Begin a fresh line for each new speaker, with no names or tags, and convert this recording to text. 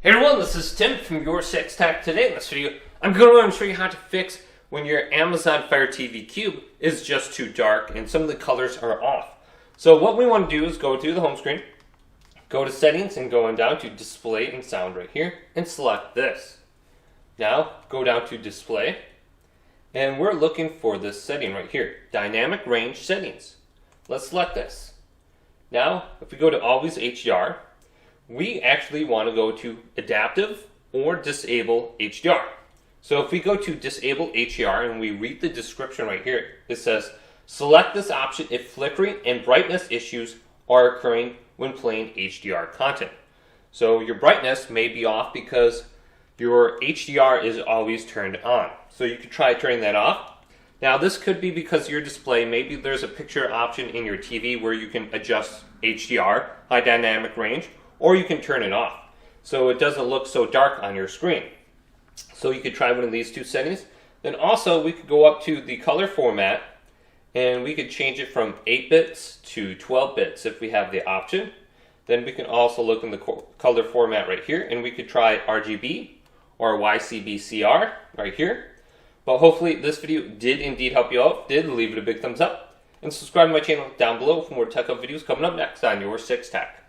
Hey everyone, this is Tim from Your Six Tech. Today in this video, I'm going to show you how to fix when your Amazon Fire TV Cube is just too dark and some of the colors are off. So what we want to do is go to the home screen, go to settings and go on down to display and sound right here and select this. Now go down to display and we're looking for this setting right here, dynamic range settings. Let's select this. Now if we go to always HDR, we actually want to go to adaptive or disable HDR. So if we go to disable HDR and we read the description right here, it says select this option if flickering and brightness issues are occurring when playing HDR content. So your brightness may be off because your HDR is always turned on. So you could try turning that off. Now this could be because your display, maybe there's a picture option in your TV where you can adjust HDR, high dynamic range, or you can turn it off so it doesn't look so dark on your screen. So you could try one of these two settings. Then also we could go up to the color format and we could change it from 8 bits to 12 bits if we have the option. Then we can also look in the color format right here and we could try RGB or YCBCR right here. But hopefully this video did indeed help you out. Leave it a big thumbs up and subscribe to my channel down below for more tech up videos coming up next on Your Six Tech.